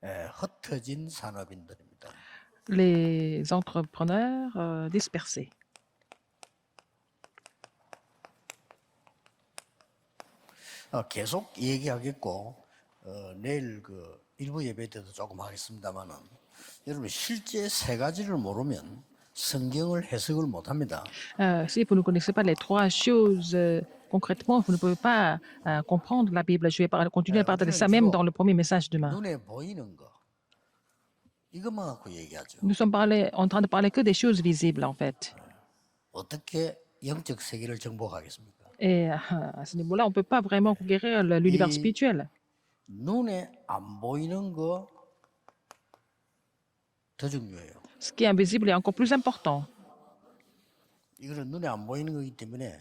흩어진 산업인들입니다. Les entrepreneurs dispersés. 계속 얘기하겠고 내일 그 일부 예배 때도 조금 하겠습니다만은 여러분 실제 세 가지를 모르면 성경을 해석을 못합니다. Si vous ne connaissez pas les trois choses concrètement, vous ne pouvez pas comprendre la Bible. Je vais continuer à parler de 우리는 ça même dans 주로 le premier message demain. 눈에 보이는 거 이것만 갖고 얘기하죠. Nous sommes en train de parler que des choses visibles, en fait. 어떻게 영적 세계를 정복하겠습니까? Et à ce niveau-là, on ne peut pas vraiment conquérir l'univers 이 spirituel. 눈에 안 보이는 거 더 중요해요. Ce qui est invisible est encore plus important, 이거는 눈에 안 보이는 거기 때문에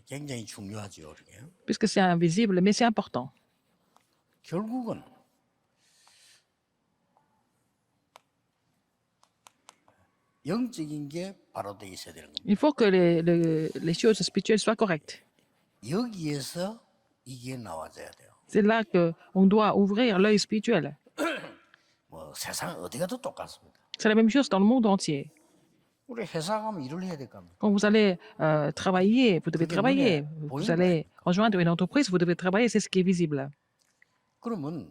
굉장히 중요하죠. 이렇게. puisque c'est invisible, mais c'est important. 결국은 영적인 게 바로 돼 있어야 되는 겁니다. Il faut que les choses spirituelles soient correctes. 여기에서 이게 나와줘야 돼요. C'est là qu'on doit ouvrir l'œil spirituel. 뭐 세상 어디 가도 똑같습니다. C'est la même chose dans le monde entier. 우리 회사 가면 일을 해야 될 겁니다. Quand vous allez travailler, vous devez 그게 travailler. 눈에 Vous 보이는 allez rejoindre une entreprise, vous devez travailler, c'est ce qui est visible. 그러면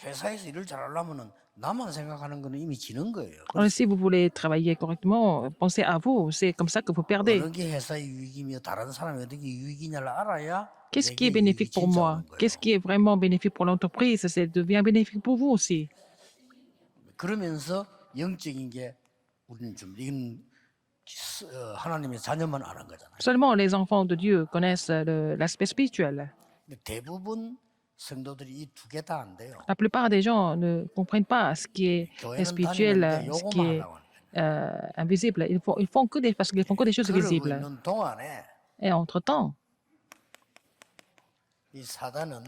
회사에서 일을 잘하려면은 나만 생각하는 거는 이미 지는 거예요. Alors, si vous voulez travailler correctement, pensez à vous. C'est comme ça que vous perdez. 어느 게 회사의 유익이며 다른 사람이 어떻게 유익이냐를 알아야 Qu'est-ce qui est 내게 이익이 bénéfique pour 진짜 moi? 오는 거예요. Qu'est-ce qui est vraiment bénéfique pour l'entreprise? C'est devient bénéfique pour vous aussi. 그러면서 영적인 게 우리는 좀 이건 하나님의 자녀만 아는 거잖아요. Seulement les enfants de Dieu connaissent l'aspect spirituel. 근데 대부분 성도들이 이 두 개 다 안 돼요. La plupart des gens ne comprennent pas ce qui est 교회는 spirituel, 다니는데 ce 요거만 qui est 하려고 하는 거예요. invisible. Parce qu'ils font que des choses 그러고 visibles. 있는 동안에 Et entre-temps, 이 사단은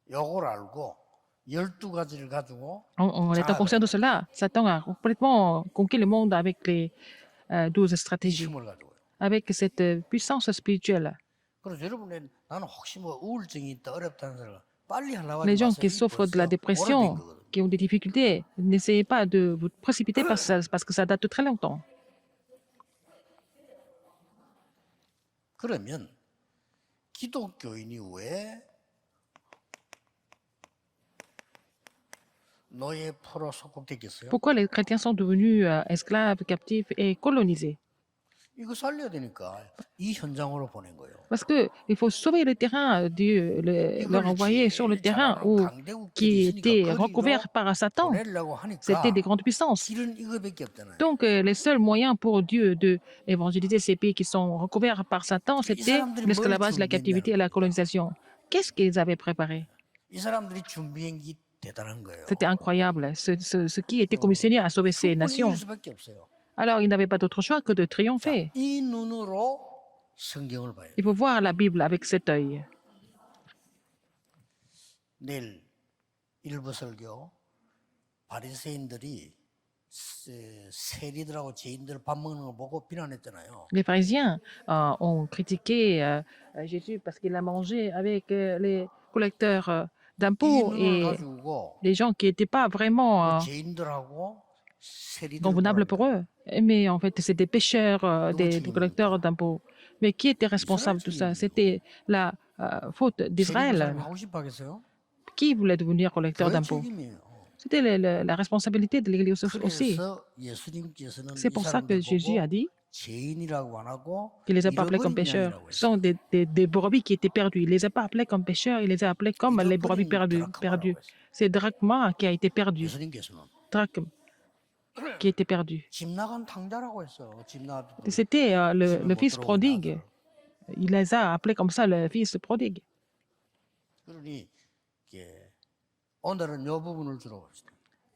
요걸 알고 12가지를 가지고 en étant conscient de cela, Satan a complètement conquis le monde avec les 12 stratégies, 힘을 가지고요. avec cette puissance spirituelle. 그래서 여러분이 나는 혹시 뭐 우울증이 있다 어렵다는 사람 빨리 하려고 Les 하지 gens 마세요. qui 이게 souffrent de la 벌써 오래된 dépression, 거거든요. qui ont des difficultés, n'essayez pas de vous précipiter parce que ça date de très longtemps. 그러면 기독교인이 왜 노예 포로 속국됐겠어요? Pourquoi les chrétiens sont devenus esclaves, captifs et colonisés? 이거 살려야 되니까 이 현장으로 보낸 거예요. Parce qu'il faut sauver le terrain, Dieu leur envoyer sur le terrain qui était recouvert par Satan. 보내려고 C'était des 하니까 grandes puissances. 길은 이거밖에 없잖아요. Donc, les seuls moyens pour Dieu d'évangéliser ces pays qui sont recouverts par Satan, c'était l'esclavage, la captivité et la colonisation. Qu'est-ce qu'ils avaient préparé? 이 사람들이 준비한 게 대단한 거예요. C'était incroyable. Ce qui était commissionné à sauver ces 충분히 nations. 이길 수밖에 없어요. Alors, ils n'avaient pas d'autre choix que de triompher. 이 눈으로 성경을 봐요. Il faut voir la Bible avec cet œil. 내일 일부 설교 바리새인들이 세리들하고 죄인들 밥 먹는 거 보고 비난했잖아요. Les pharisiens ont critiqué Jésus parce qu'il a mangé avec les collecteurs 이 d'impôts 눈을 et 가지고 les gens qui n'étaient pas vraiment 죄인들하고 세리들 convenables pour eux. Mais en fait, c'est des pêcheurs, des collecteurs d'impôts. Mais qui était responsable de tout ça? C'était la faute d'Israël. 하고 싶어 하겠어요? Qui voulait devenir collecteur 그의 d'impôts? 책임이에요. C'était la responsabilité de l'Église aussi. 그래서 예수님께서는 C'est 이 pour ça que 사람들 Jésus a 보고 dit 죄인이라고 안 하고 qu'il les a pas appelés comme 잃어버린 pécheurs. 양이라고 Ce 했어요. sont des brebis qui étaient perdues. Il les a pas appelés comme pécheurs, il les a appelés comme les brebis 잃어버린 perdues. 드라크마라고 했어요. C'est drachma qui a été perdu. 예수님께서는 Drachme qui était perdu. 집 나간 탕자라고 했어요. 집 나간 C'était le 못 fils 들어온 prodigue. 아들. Il les a appelés comme ça, le fils prodigue. 그러니 오늘은 이 부분을 주로 봅시다.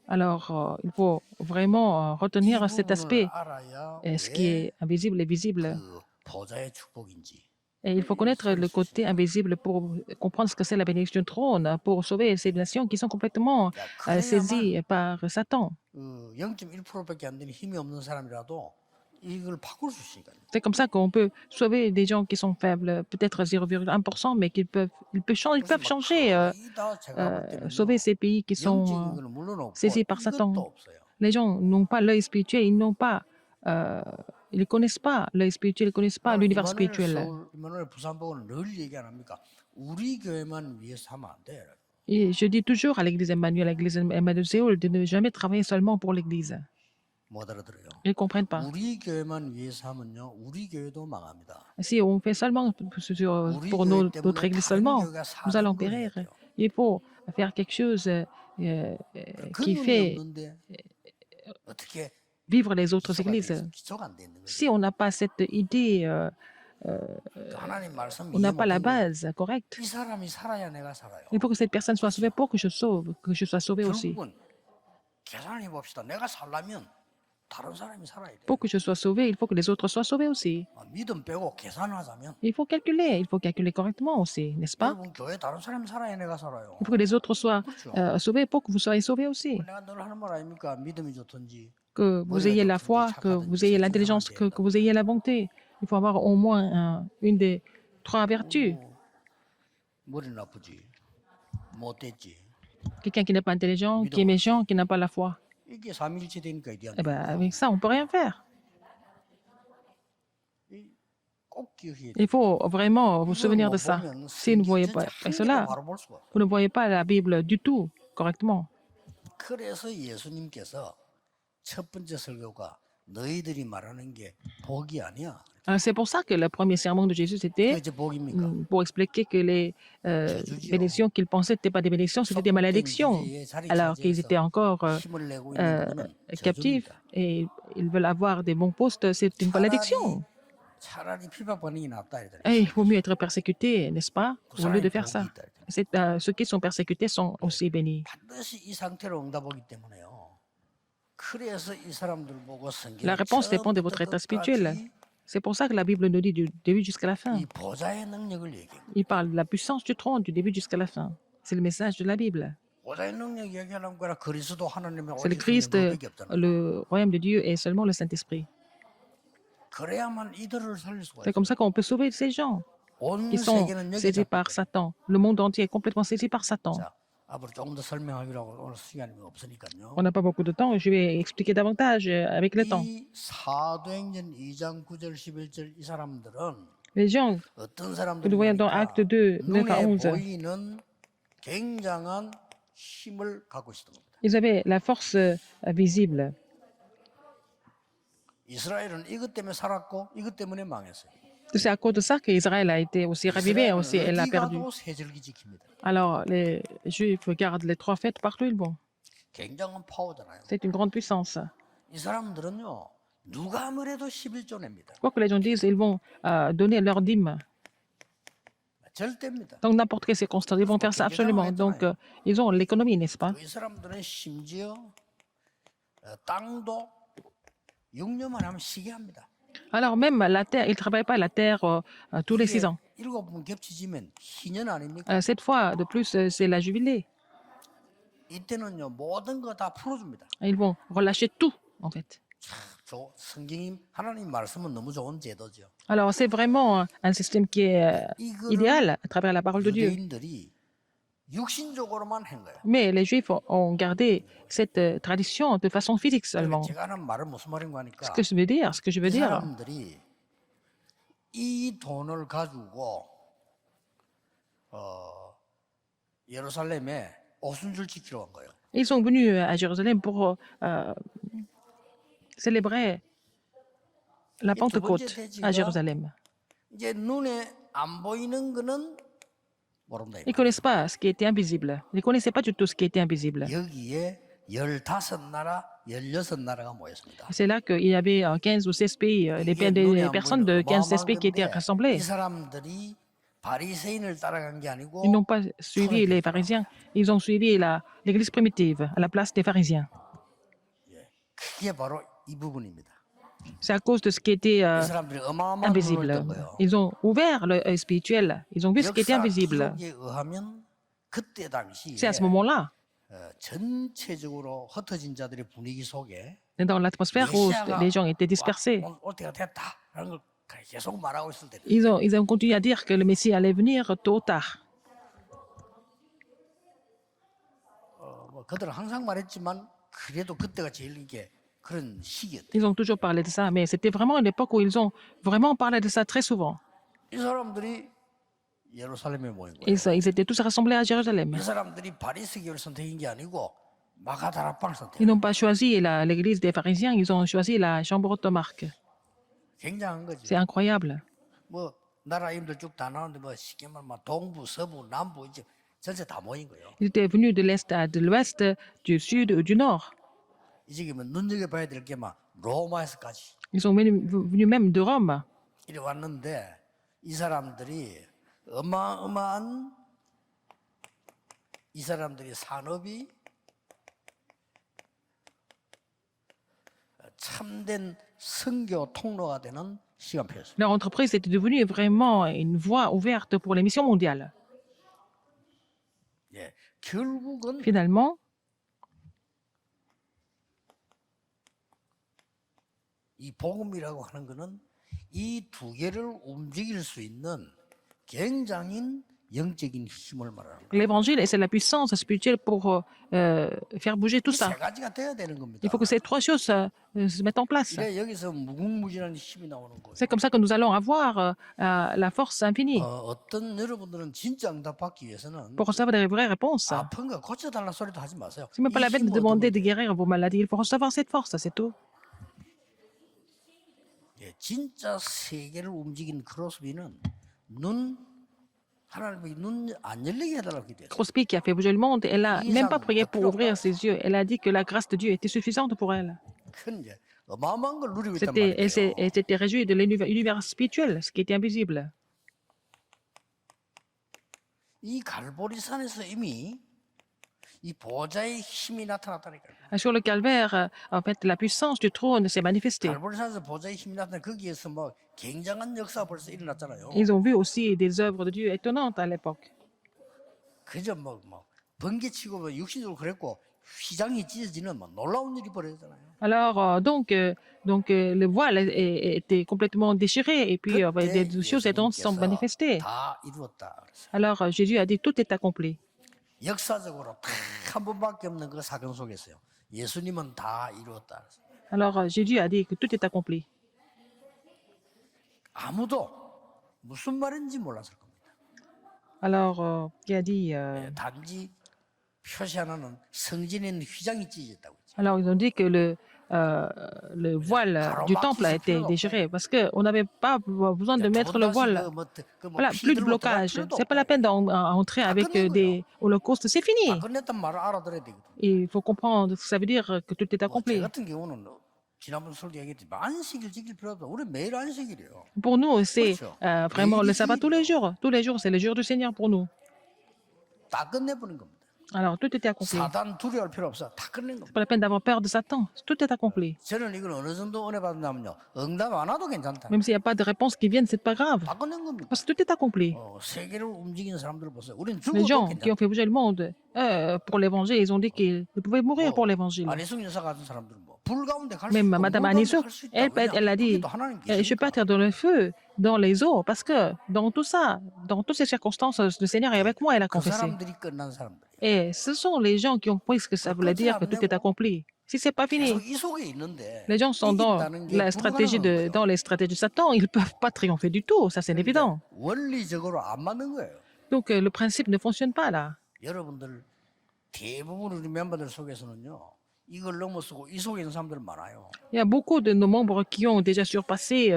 Alors, il faut vraiment 이 retenir cet 부분을 aspect, 알아야 ce qui 왜 est invisible et visible. 그 보좌의 축복인지. Et il faut connaître le côté invisible pour comprendre ce que c'est la bénédiction du trône, pour sauver ces nations qui sont complètement 그래야만 saisies par Satan. 0.1%밖에 안 되는 힘이 없는 사람이라도 이걸 바꿀 수 있으니까요. C'est comme ça qu'on peut sauver des gens qui sont faibles, peut-être 0,1%, mais ils 그래서 peuvent 뭐 changer, 거의 다 제가 볼 sauver 때는요. ces pays qui sont 영적인 거는 물론 없고 saisis par 이것도 Satan. 없어요. Les gens n'ont pas l'œil spirituel, euh, ils ne connaissent pas l'œil spirituel, ils ne connaissent pas 나는 l'univers 이마누엘 spirituel. 서울, 이마누엘 부산복음은 늘 얘기 안 합니까? 우리 교회만 위해서 하면 안 돼. Et je dis toujours à l'église Emmanuel, à l'église Emmanuel de Séoul, de ne jamais travailler seulement pour l'église. 못 알아들어요. Ils ne comprennent pas. 우리 교회만 위해서 하면요, 우리 교회도 망합니다. Si on fait seulement 우리 pour 교회 notre 때문에 église 다른 seulement, 교회가 nous allons 사는 걸 해야 périr. 돼요. Il faut faire quelque chose qui 근원이 fait 없는데 어떻게 vivre les autres 기초가 돼 églises. 있어? 기초가 안 돼 있는 거죠. Si on n'a pas cette idée, 하나님 말씀 on 이해 n'a pas la 못하면 base correcte. 이 사람이 살아야 내가 살아요. Il faut que cette personne soit sauvée pour que je sauve, que je sois sauvé aussi. 결국은 계산해 봅시다. 내가 살려면 다른 사람이 살아야 돼. Pour que je sois sauvé, il faut que les autres soient sauvés aussi. 믿음 빼고 계산하자면 Il faut calculer correctement aussi, n'est-ce pas? 여러분 교회 다른 사람이 살아야 내가 살아요. Il faut que les autres soient 그렇죠. sauvés pour que vous soyez sauvés aussi. 내가 늘 하는 말 아닙니까? 믿음이 좋든지 Que vous ayez la foi, que vous ayez l'intelligence, que vous ayez la bonté. Il faut avoir au moins une des trois vertus. 머리 나쁘지, 못됐지. Quelqu'un qui n'est pas intelligent, qui est méchant, qui n'a pas la foi. 이게 삼일체 되니까 이게 안 Eh 돼. ben, avec ça, on ne peut rien faire. 꼭 기억해야 돼. Il faut vraiment vous souvenir de ça. Si vous ne voyez pas cela, 바로 볼 수가 없어. vous ne voyez pas la Bible du tout correctement. 그래서 예수님께서 첫 번째 설교가 너희들이 말하는 게 복이 아니야. C'est pour ça que le premier sermon de Jésus, c'était 이제 복입니까? pour expliquer que les bénédictions qu'il pensait n'étaient pas des bénédictions, c'était des malédictions, alors qu'ils étaient encore 힘을 내고 있는 거는 captifs 저주입니다. et ils veulent avoir des bons postes, c'est une malédiction. 차라리 피박반응이 낫다 이랬더니 Et il vaut mieux être persécuté, n'est-ce pas, 그 au lieu de 사람이 faire 복이 ça. 있다 이랬더니 Ceux qui sont persécutés sont aussi bénis. 반드시 이 상태로 응답하기 때문에요. 그래서 이 사람들 보고 성경 La réponse dépend de votre état spirituel. C'est pour ça que la Bible nous dit du début jusqu'à la fin. 이 보좌의 능력을 얘기해요. Il parle de la puissance du trône du début jusqu'à la fin. C'est le message de la Bible. 보좌의 능력 얘기하는 거라 그리스도 하나님의 C'est le 오직 Christ, 성령밖에 없잖아요. le royaume de Dieu et seulement le Saint-Esprit. 그래야만 이들을 살릴 수가 C'est 있어요. comme ça qu'on peut sauver ces gens 온 qui sont 세계는 여기 saisis 잡혀 par 있어요. Satan. Le monde entier est complètement saisi par Satan. 자, 앞으로 조금 더 설명하기로 오늘 시간이 없으니까요. On n'a pas beaucoup de temps, je vais expliquer davantage avec le temps. 이 사도행전 2장 9절 11절 이 사람들은 Les gens 어떤 que 사람들이 nous voyons dans Acte 2, 9 à 눈에 11, 보이는 굉장한 힘을 갖고 있었던 겁니다. ils avaient la force visible. 이스라엘은 이것 때문에 살았고 이것 때문에 망했어요. C'est à cause de ça qu'Israël a été aussi ravivé, aussi elle a 어디 perdu. 가도 세절기 지킵니다. Alors, les Juifs gardent les trois fêtes partout où ils vont. 굉장한 파워잖아요. C'est une grande puissance. 이 사람들은요 누가 뭐래도 11조 냅니다. Quoi que les gens disent, ils vont donner leur dîme. 절대입니다. Dans n'importe quelle circonstance, ils vont faire ça absolument. Donc, ils ont l'économie, n'est-ce pas? 이 사람들은 심지어 땅도 6년만 하면 시게 합니다. Alors, même la terre, ils ne travaillent pas la terre tous les 6 ans. 7번 겹치지면 희년 아닙니까? Cette fois, de plus, c'est la jubilée. 이때는요 모든 거 다 풀어줍니다. Ils vont relâcher tout, en fait. 성경이 하나님 말씀은 너무 좋은 제도죠. Alors, c'est vraiment un système qui est idéal à travers la parole de Dieu. 유대인들이 육신적으로만 한 거예요. Mais les Juifs ont gardé cette tradition de façon physique seulement. 제가 하는 말은 무슨 말인가 하니까 Ce que je veux 이 dire, 사람들이 이 돈을 가지고 예루살렘에 오순절 지키러 간 거예요. ils sont venus à Jérusalem pour célébrer la Pentecôte à Jérusalem. 이제 눈에 안 보이는 거는 모른다. Ils ne connaissent pas ce qui était invisible. Ils ne connaissaient pas du tout ce qui était invisible. 여기에 15나라, 16나라가 모였습니다. C'est là qu'il y avait 15 ou 16 pays, des personnes de 15-16 pays qui étaient rassemblées. 이 사람들이 바리새인을 따라간 게 아니고 Ils n'ont pas suivi les pharisiens, ils ont suivi l'église primitive à la place des pharisiens. 그게 바로 이 부분입니다. C'est à cause de ce qui était 이 사람들이 어마어마한 눈을 invisible. 뜬 거예요. Ils ont ouvert l'œil spirituel, ils ont vu ce qui était 역사 invisible. 기록에 의하면 그때 당시에 C'est à ce moment-là 전체적으로 흩어진 자들의 분위기 속에 dans l'atmosphère où les gens étaient dispersés. 올 때가 됐다라는 걸 계속 말하고 있을 때 Ils ont continué à dire que le Messie allait venir tôt ou tard. 뭐 그들은 항상 말했지만 그래도 그때가 제일 이게 그런 시기였대. Ils ont toujours parlé de ça, mais c'était vraiment une époque où ils ont vraiment parlé de ça très souvent. 이 사람들이 예루살렘에 모인 거예요. Ils étaient tous rassemblés à Jérusalem. 이 사람들이 바리새교를 선택한 게 아니고 마가다락방을 선택. Ils n'ont pas choisi l'église des pharisiens, ils ont choisi la chambre haute de Marc. 굉장한 거지. C'est incroyable. 뭐 나라 임들 쭉 다 나오는데 뭐 쉽게 말하면 막 동부, 서부, 남부 이제 전체 다 모인 거예요. Ils étaient venus de l'est à de l'ouest, du sud ou du nord. 이 지금 눈여겨봐야 될 게 막 로마에서까지 Ils sont venus même de Rome. 이리 왔는데 이 사람들이 어마어마한 이 사람들이 산업이 참된 선교 통로가 되는 시간표였어요. Leur entreprise était devenue vraiment une voie ouverte pour les missions mondiales. 예, 결국은 Finalement, 이 복음이라고 하는 거는 이 두 개를 움직일 수 있는 굉장히 영적인 힘을 말하는 거예요. l'évangile, c'est la puissance spirituelle pour faire bouger tout 이 ça. 세 가지가 돼야 되는 겁니다. Il faut que ces trois choses se mettent en place. 이래 여기서 무궁무진한 힘이 나오는 거예요. C'est comme ça que nous allons avoir la force infinie. 어떤 여러분들은 진짜 응답 받기 위해서는 Pour recevoir des vraies réponses, 아픈 거 고쳐달라 소리도 하지 마세요. c'est même pas 이 la peine de 힘을 demander de 얻으면 돼요. guérir vos maladies. Il faut recevoir cette force, c'est tout. 예, 진짜 세계를 움직인 크로스비는 눈 하나님이 눈 안 열리게 해달라고 기도했어요. Crosby, qui a fait bouger le monde, elle n'a même pas prié pour ouvrir ses yeux. Elle a dit que la grâce de Dieu était suffisante pour elle. 큰 이제 어마어마한 걸 누리고 있단 Elle 말이에요. elle s'était réjouie de l'univers spirituel, ce qui était invisible. 이 갈보리산에서 이미 이 보좌의 힘이 나타났다니까요. Sur le calvaire, en fait, la puissance du trône s'est manifestée. 갈보리산에서 보좌의 힘이 나타나 거기에서 뭐 굉장한 역사가 벌써 일어났잖아요. Ils ont vu aussi des œuvres de Dieu étonnantes à l'époque. 그저 뭐 번개치고 뭐 육신적으로 그랬고 휘장이 찢어지는 뭐 놀라운 일이 벌어졌잖아요. Alors, le voile était complètement déchiré et puis 그때 des choses étonnantes sont manifestées. 다 이루었다 그랬어요. Alors, Jésus a dit tout est accompli. 역사적으로 딱 한 번밖에 없는 그 사건 속에서요. 예수님은 다 이루었다 그랬어요. Alors, Jésus a dit que tout est accompli. 아무도 무슨 말인지 몰랐을 겁니다. Alors, il a dit, 단지 표시 하나는 성전에 있는 휘장이 찢어졌다고 했죠. alors ils ont dit que le voile du temple a été déchiré parce qu'on n'avait pas besoin de mettre le voile. Voilà, plus de blocage. C'est pas la peine d'entrer avec des holocaustes. C'est fini. 끝냈단 말을 알아들어야 되거든. Il faut comprendre que ça veut dire que tout est 제 accompli. 같은 경우는 지난번 설교 얘기했지만 안식일 지킬 필요 없다. 우리 매일 안식일이에요. Pour nous, c'est vraiment le sabbat tous les jours. Tous les jours, c'est le jour du Seigneur pour nous. 다 끝내버린 겁니다. Alors, tout était accompli. 사단 두려워할 필요 없어. 다 끝낸 겁니다. Pas la peine d'avoir peur de Satan. Tout est accompli. 저는 이걸 어느 정도 은혜 받는다면요. 응답 안 와도 괜찮다. Même s'il n'y a pas de réponse qui viennent, c'est pas grave. 다 끝낸 겁니다. Parce que tout est accompli. 세계를 움직이는 사람들을 보세요. 우리는 Les 죽어도 gens qui 괜찮다. ont fait bouger le monde pour l'évangile, ils ont dit qu'ils pouvaient mourir pour l'évangile. 안희숙 여사 같은 사람들은 불 가운데 갈 수 Même 있고 Madame 물 가운데 Anisou, 갈 수 있다. elle a dit, 거기도 하나님 je peux 계시니까. être dans le feu, dans les eaux, parce que dans tout ça, dans toutes ces circonstances, le Seigneur est avec moi, elle a 그 confessé. 사람들이 끝난 사람들. Et ce sont les gens qui ont compris ce que ça voulait dire que tout est accompli. Si c'est pas fini, 계속 이 속에 있는데 les gens sont dans 이긴다는 게 la stratégie 불가능한 거예요. dans les stratégies de Satan, ils ne peuvent pas triompher du tout, ça c'est évident. 원리적으로 안 맞는 거예요. Donc le principe ne fonctionne pas là. 여러분들 대부분 우리 멤버들 속에서는요. 이걸 넘어서고 이 속에 있는 사람들 많아요. Il y a beaucoup de nos membres qui ont déjà surpassé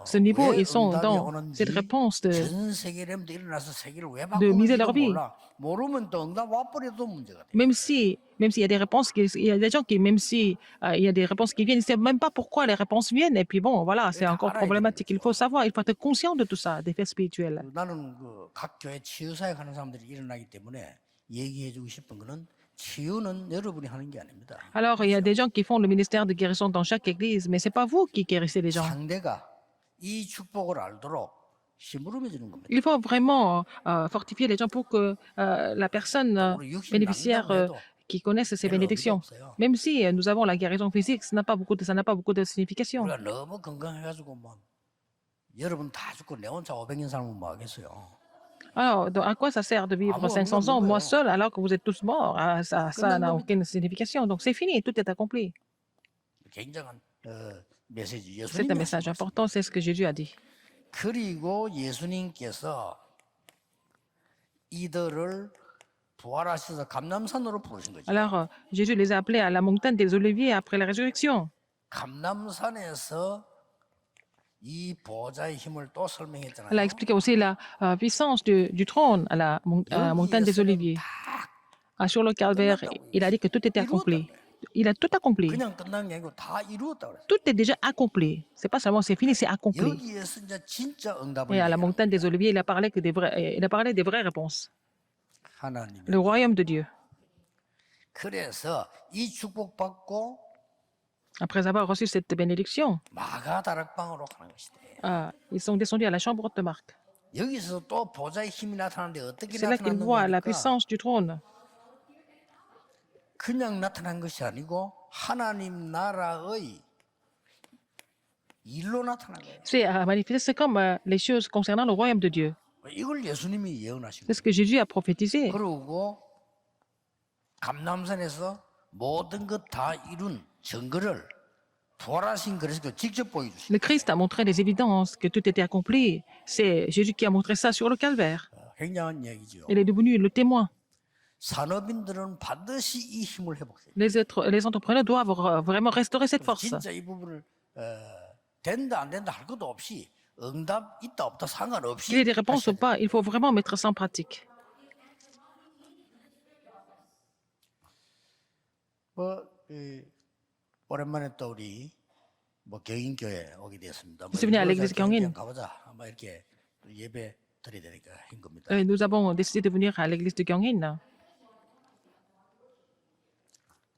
ce niveau. Ils sont dans cette réponse 전 세계 렘도 일어나서 세계를 왜 de miser 바꾸는지도 leur vie. 몰라. 모르면 또 응답 와버려도 문제가 돼. Même s'il y a des réponses, il y a des gens qui, même si il y a des réponses qui viennent, ils ne savent même pas pourquoi les réponses viennent. Et puis bon, voilà, c'est encore problématique. Il faut savoir, il faut être conscient de tout ça, des faits spirituels. 나는 각 교회 치유사역 하는 사람들이 일어나기 때문에 얘기해주고 싶은 거는 치유는 여러분이 하는 게 아닙니다. Alors, il y a des gens qui font le ministère de guérison dans chaque église, mais c'est pas vous qui guérissez les gens. 상대가 이 축복을 알도록 심부름해 주는 겁니다. Il faut vraiment fortifier les gens pour que la personne bénéficiaire qui connaissent ces 별로 의미가 bénédictions. 없어요. Même si nous avons la guérison physique, ça n'a pas beaucoup de signification. 우리가 너무 건강해가지고 뭐 여러분 다 죽고 내 혼자 500년 살면 뭐 하겠어요. Alors, à quoi ça sert de vivre 아무 의미가 500 없는 ans, moi 거예요. seul, alors que vous êtes tous morts? Ah, ça 끝난 n'a 겁니다. aucune signification. Donc, c'est fini, tout est accompli. 굉장한 메시지 C'est un 예수님이 message 하신 말씀. important, c'est ce que Jésus a dit. 그리고 예수님께서 이들을 부활하셔서 감람산으로 부르신 거죠. Alors, Jésus les a appelés à la montagne des Oliviers après la résurrection. 감람산에서 이 보좌의 힘을 또 설명했잖아요. Elle a expliqué aussi la puissance du trône à la montagne des Oliviers. Sur le calvaire, il a dit que tout était accompli. Il a tout accompli. 그냥 끝난 게 아니고 다 이루었다 그랬어요. Tout est déjà accompli. C'est pas seulement c'est fini, c'est accompli. 여기에서 이제 진짜 응답을 Et à la 얘기하는 montagne des Oliviers, il a parlé des vraies réponses. 하나님. Le royaume de Dieu. 그래서 이 축복받고 Après avoir reçu cette bénédiction, 마가다락방으로 가는 것이대. ils sont descendus à la chambre de Marc. 여기서 또 보좌의 힘이 나타나는데 어떻게 C'est là qu'ils 나타나는 voient la 거니까 puissance du trône. 그냥 나타난 것이 아니고 하나님 나라의 일로 나타난 거예요. C'est manifesté comme les choses concernant le royaume de Dieu. 이걸 예수님이 예언하신 C'est 거예요. ce que Jésus a prophétisé. 그리고 감람산에서 모든 것 다 이룬 증거를 부활하신 그리스도 직접 보여주신 Le Christ a montré les évidences que tout était accompli. C'est Jésus qui a montré ça sur le calvaire. 굉장한 얘기죠. Il est devenu le témoin. 산업인들은 반드시 이 힘을 회복해요. Les entrepreneurs doivent vraiment restaurer cette force. 진짜 이 부분을 된다 안 된다 할 것도 없이 응답 있다 없다 상관없이 Qu'il y ait des réponses 하셔야 ou pas, il faut vraiment mettre ça en pratique. 오랜만에 또 우리 경인교회 오게 됐습니다. Je suis venu à l'église Gyeongin. 가보자. 이렇게 예배 드려야 되니까 한 겁니다. Nous avons décidé de venir à l'église de Gyeongin.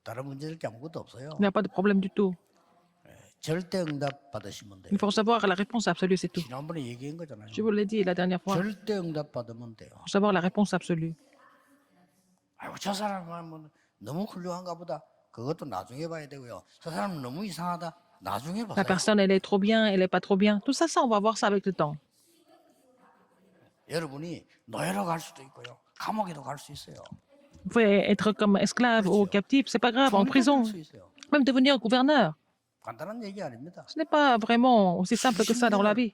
다른 문제될 게 아무것도 없어요. Il n'y a pas de problème du tout. 절대 응답 받으시면 돼요. Il faut recevoir la réponse absolue, c'est tout. 지난번에 얘기한 거잖아요. Je vous l'ai dit la dernière fois. Il 절대 응답 받으면 돼요. faut savoir la réponse absolue. 아이고 저 사람은 너무 훌륭한가 보다. 그것도 나중에 봐야 되고요. 저 사람은 너무 이상하다. 나중에 La 봐요. personne, elle est trop bien, elle est pas trop bien. Tout ça, on va voir ça avec le temps. 여러분이 노예로 갈 수도 있고요. 감옥에도 갈 수 있어요. Vous pouvez être comme esclave ou captif, c'est pas grave, en prison, 수 있어요. même devenir gouverneur. 간단한 얘기 아닙니다. Ce n'est pas vraiment aussi simple que ça dans la vie.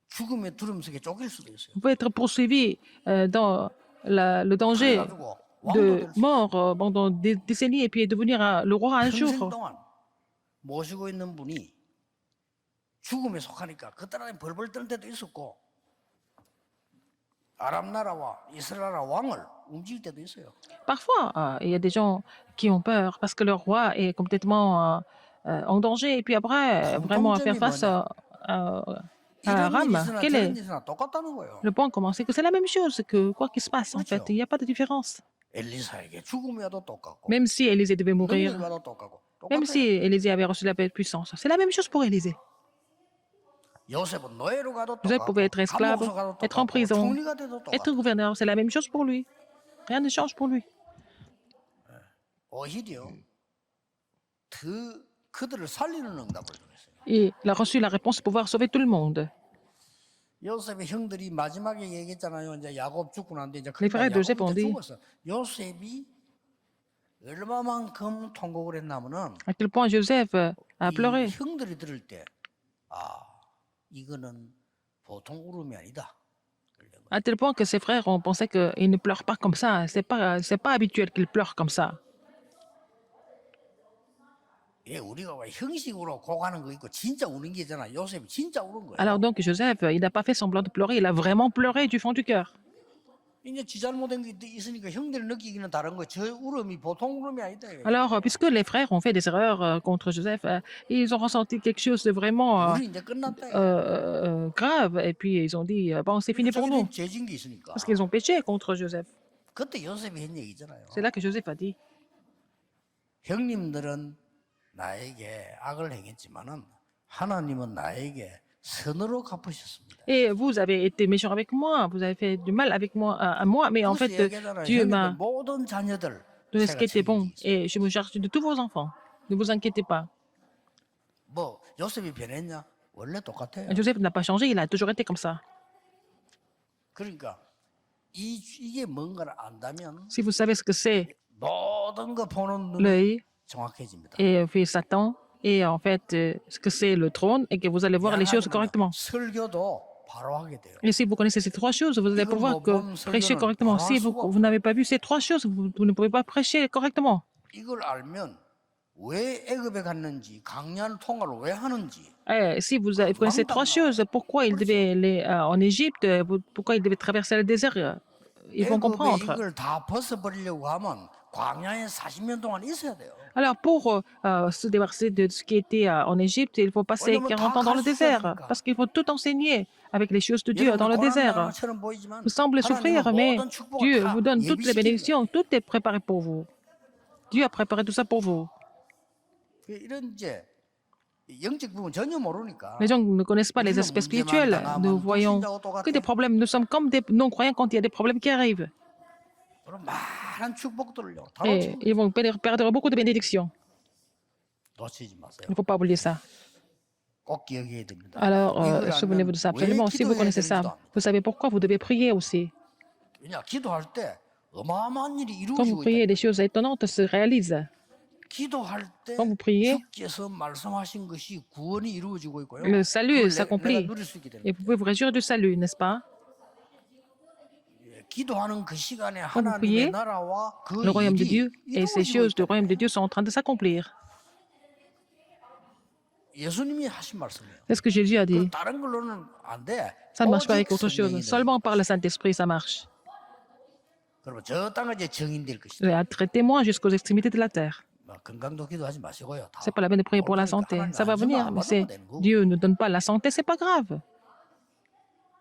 죽음의 두름 속에 쫓길 수도 있어요. Vous pouvez être poursuivi dans le danger 그래가지고 왕도 de 될 수, mort pendant des décennies et puis devenir le roi un 평생 jour. 동안 모시고 있는 분이 죽음에 속하니까 그 따라에 벌벌 떨 때도 있었고 아랍 나라와 이스라엘 나라 왕을 움직일 때도 있어요. Parfois, il y a des gens qui ont peur parce que leur roi est complètement en danger et puis après, vraiment à faire face à 이런 Aram. 일이 있으나 Quel 저런 est 일이 있으나 똑같다는 거예요. le point commun? C'est que c'est la même chose, que quoi qu'il se passe, en fait, il n'y a pas de différence. 엘리사에게 죽음이 와도 똑같고 Même si Élisée devait 능력이 mourir, 와도 똑같고 même 똑같아요. si Élisée avait reçu la puissance, c'est la même chose pour Élisée. 요셉은 노예로 가도 Joseph 똑같고 pouvait être esclave, 감옥에서 가도 être en 똑같고 prison, 총리가 돼도 être 똑같고 gouverneur, c'est la même chose pour lui. Rien ne change pour lui. 오히려 그들을 살리는 응답을 주겠어요. Et il a reçu la réponse pour pouvoir sauver tout le monde. 요셉의 형들이 마지막에 얘기했잖아요. 이제 야곱 죽고 난데 이제 Les frères de Joseph ont 야곱이 dit 죽었어. 요셉이 얼마만큼 통곡을 했냐면은 à quel point Joseph a 이 pleuré. 형들이 들을 때 이거는 보통 울음이 아니다. À tel point que ses frères ont pensé qu'il ne pleure pas comme ça. C'est pas habituel qu'il pleure comme ça. 예, 우리가 왜 형식으로 고가는 거 있고 진짜 우는 게 있잖아. 요셉이 진짜 우는 거예요. Alors donc Joseph, il n'a pas fait semblant de pleurer, il a vraiment pleuré du fond du cœur. 이제 지 잘못된 게 있으니까 형들이 느끼기는 다른 거. 저 울음이 보통 울음이 아니다. Alors, puisque les frères ont fait des erreurs contre Joseph, ils ont ressenti quelque chose de vraiment 우리 이제 끝났다. grave, et puis ils ont dit, bon, c'est fini pour nous, 저기는 죄진 게 있으니까. parce qu'ils ont péché contre Joseph. 그때 요셉이 한 얘기잖아요. C'est là que Joseph a dit, 형님들은 나에게 악을 행했지만은 하나님은 나에게 선으로 갚으셨습니다. et vous avez été méchants avec moi, vous avez fait du mal avec moi, à moi, mais en 그래서 fait, 얘기하잖아요. Dieu 형님들 m'a 모든 자녀들 Donnez ce 제가 qui était bon. 책임지겠습니다. Et je me charge de tous vos enfants. Ne vous inquiétez pas. 뭐 요셉이 변했냐? 원래 똑같아요. Joseph n'a pas changé, il a toujours été comme ça. 그러니까 이게 뭔가를 안다면 Si vous savez ce que c'est 모든 거 보는 눈이 l'œil 정확해집니다. et puis Satan, et en fait ce que c'est le trône, et que vous allez voir les choses 미안하지만요, correctement. 설교도 바로 하게 돼요. Et si vous connaissez ces trois choses, vous allez 이걸 pouvoir 못 보면 prêcher 설교는 correctement. 바로 할 Si 수가 vous n'avez pas vu ces trois choses, vous ne pouvez pas prêcher correctement. 이걸 알면 왜 애굽에 갔는지 강연 통화를 왜 하는지 Si vous connaissez trois choses, pourquoi ils devaient aller en Égypte, pourquoi ils devaient traverser le désert, ils vont 애굽에 comprendre. 이걸 다 벗어버리려고 하면 광야에 40년 동안 있어야 돼요. Alors, pour se débarrasser de ce qui était en Égypte, il faut passer 왜냐면 40 ans dans le désert, 가르쳐야 parce qu'il faut tout enseigner avec les choses de Dieu 여러분 dans le désert. 고난당한처럼 보이지만 Vous semblez souffrir, 하나님은 mais 모든 축복을 Dieu 다 vous donne toutes les 예비시키는 거예요. bénédictions, tout est préparé pour vous. Dieu a préparé tout ça pour vous. 이런 이제 영적 부분 전혀 모르니까 Les gens ne connaissent pas les aspects spirituels. Nous voyons que des problèmes. Nous sommes comme des non-croyants quand il y a des problèmes qui arrivent. 그런 많은 축복들을요 다 Et 놓치고 ils vont perdre beaucoup de bénédictions. 놓치지 마세요. Il ne faut pas oublier ça. 꼭 기억해야 됩니다. Alors, 이걸 souvenez-vous de ça 알면 왜 absolument. Si vous 기도해야 connaissez 되는지도 ça, 압니다. vous savez pourquoi vous devez prier aussi. 왜냐 기도할 때 어마어마한 일이 Quand vous 이루어지고 priez, 있다. des choses étonnantes se réalisent. 기도할 때 Quand vous priez, 주께서 말씀하신 것이 구원이 이루어지고 있고요. le salut 그걸 s'accomplit. 내가 누릴 수 있게 됩니다. Et vous pouvez vous réjouir du salut, n'est-ce pas? 기도하는 그 시간에 Quand vous priez, 하나님의 나라와 그 le royaume de 일이 Dieu et ces 이루어지고 choses du 있다. royaume de Dieu sont en train de s'accomplir. 예수님이 하신 말씀이에요. C'est ce que Jésus a dit. 그 다른 걸로는 안 돼. Ça ne marche pas avec 오직 autre chose. 성령이 Seulement par le Saint-Esprit, ça marche. 그러면 저 땅까지 증인될 것이다. Et être témoin jusqu'aux extrémités de la terre. 뭐 건강도 기도하지 마시고요. 다. C'est pas la peine de prier pour la santé. Ça va venir, mais c'est Dieu ne donne pas la santé, c'est pas grave.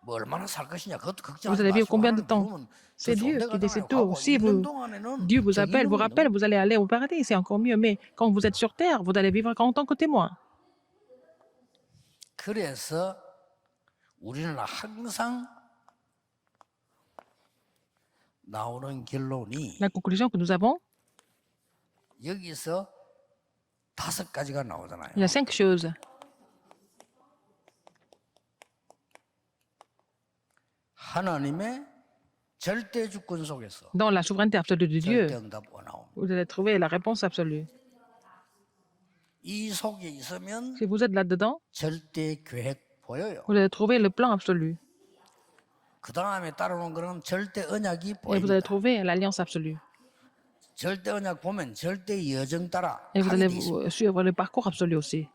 뭐 얼마나 살 것이냐 그것도 Vous 걱정하지 allez vivre 마시고 combien de 하나님 temps? 부르면 C'est 더 Dieu 좋은 데 qui décide 가잖아요. tout. 가고 Si 있는 vous, 동안에는 Dieu vous appelle, vous 증인으로 rappelle, 있는 vous allez aller au paradis, c'est encore mieux. Mais quand vous êtes sur terre, vous allez vivre en tant que témoin. 그래서 우리는 항상 나오는 결론이 La conclusion que nous avons, 여기서 5가지가 나오잖아요. il y a 5 choses. 하나님의 절대 주권 속에서 Dans la souveraineté absolue de Dieu, 절대 응답과 나옵니다. vous allez trouver la réponse absolue. 이 속에 있으면 Si vous êtes là-dedans, 절대 계획 보여요. vous allez trouver le plan absolu. 그 다음에 따라오는 거는 절대 언약이 Et vous allez 보입니다. trouver l'alliance absolue. 절대 언약 보면 절대 여정 따라 Et vous allez 하게 돼 있습니다. suivre le parcours absolu aussi.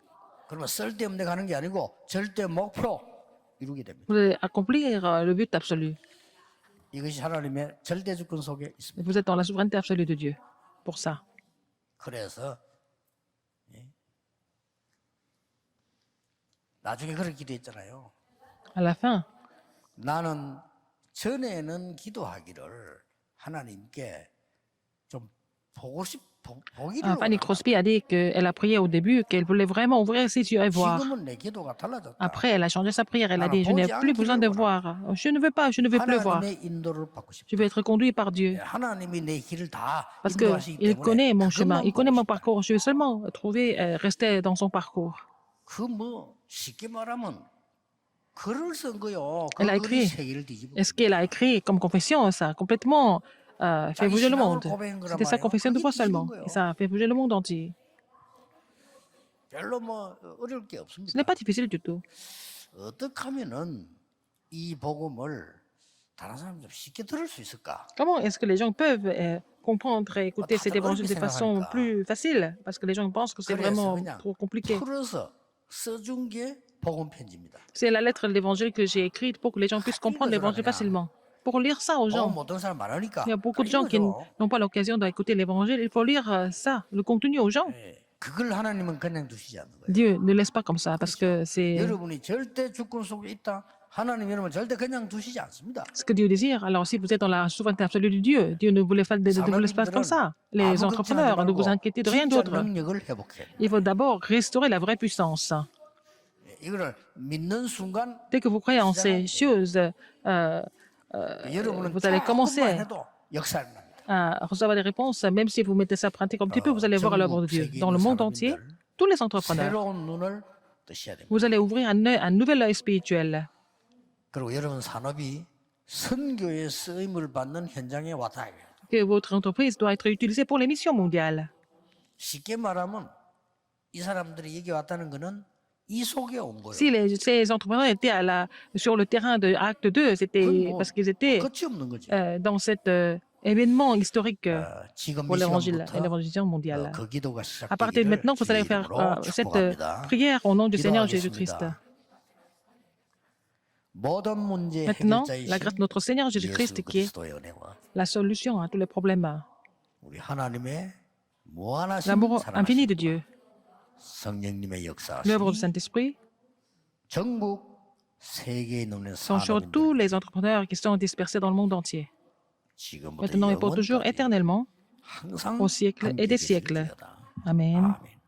그러면 쓸데없는 데 가는 게 아니고 절대 목표로 이루게 됩니다. Vous allez accomplir le but absolu. 이것이 하나님의 절대 주권 속에 있습니다. Et vous êtes dans la souveraineté absolue de Dieu. Pour ça. 그래서 예. 나중에 그렇게 기도했잖아요. À la fin, 나는 전에는 기도하기를 하나님께 좀 보기를 Fanny Crosby a dit qu'elle a prié au début, qu'elle voulait vraiment ouvrir ses yeux et voir. 지금은 내 기도가 달라졌다. Après, elle a changé sa prière. Elle a dit, je n'ai plus besoin de voir. Je ne veux pas, je ne veux plus voir. 하나님의 인도를 받고 싶다. Je veux être conduit par Dieu. 하나님이 내 길을 다 Parce 인도하시기 qu'il 때문에 connaît mon chemin, il 그것만 connaît 보고 mon 싶다. parcours. Je veux seulement trouver, rester dans son parcours. 그뭐 쉽게 말하면 글을 쓴 거요. 그 Elle a 글이 écrit. 세계를 뒤집어. Et ce qu'elle a écrit comme confession, ça a complètement fait bouger le monde. C'était sa confession de foi seulement. Et ça a fait bouger le monde entier. 별로 뭐 어려울 게 Ce 없습니다. n'est pas difficile du tout. 어떻게 하면은 이 복음을 다른 사람 좀 쉽게 들을 수 있을까? Comment est-ce que les gens peuvent comprendre et écouter cet évangile de façon plus facile? Parce que les gens pensent que c'est 그래서 vraiment 그냥 trop compliqué. 풀어서 써준 게 복음 편지입니다. C'est la lettre de l'évangile que j'ai écrite pour que les gens puissent comprendre l'évangile facilement. Pour lire ça aux 복음 gens. 못하는 사람 많으니까. Il y a beaucoup de gens qui 이거죠. n'ont pas l'occasion d'écouter l'évangile. Il faut lire ça, le contenu aux gens. 예, 그걸 하나님은 그냥 두시지 않는 거예요. Dieu ne laisse pas comme ça parce que c'est 여러분이 절대 주권 속에 있다. 하나님 여러분 절대 그냥 두시지 않습니다. ce que Dieu désire. Alors si vous êtes dans la souveraineté absolue de Dieu, Dieu ne vous laisse pas, ne vous laisse pas comme ça. Les entrepreneurs, ne vous inquiétez de rien 진짜 d'autre. 능력을 회복해야 돼요. Il faut d'abord restaurer la vraie puissance. 예, 이거를 믿는 순간 Dès que vous croyez en ces choses, 여러분은 vous allez commencer 조금만 해도 역사를 납니다. à recevoir des réponses, même si vous mettez ça en pratique un petit peu, vous allez voir l'œuvre de Dieu. 전국 세계에 Dans le 있는 monde entier, 사람들 tous les entrepreneurs, 새로운 눈을 뜨셔야 됩니다. vous allez ouvrir un nouvel œil spirituel. 그리고 여러분 산업이 선교에 쓰임을 받는 현장에 왔다. Que votre entreprise doit être utilisée pour les missions mondiales. 쉽게 말하면 이 사람들이 여기 왔다는 거는 이 속에 온 거예요. Si ces entrepreneurs étaient sur le terrain de Acte 2, c'était 그건 뭐 parce qu'ils étaient 끝이 없는 거지. dans cet événement historique 지금 pour 이 l'évangile et 시간부터 l'évangélisation mondiale. 그 기도가 À partir de 시작되기를 maintenant, vous allez 주의 faire 이름으로 cette 축복합니다. prière au nom du Seigneur Jésus-Christ. 기도하겠습니다. 모든 문제 Maintenant, 해결자이신 la grâce de notre Seigneur 예수 Jésus-Christ qui est 그리스도의 은혜와 la solution à tous les problèmes. 우리 하나님의 무한하신 L'amour infini de Dieu, 성령님의 역사하심이 l'œuvre du Saint-Esprit 전국 세계에 있는 sont sur tous les entrepreneurs qui sont dispersés dans le monde entier. 지금부터 Maintenant et pour toujours, 영원까지 éternellement, 항상 au siècle et 함께 des 계실 siècles. 때다. Amen. 아멘.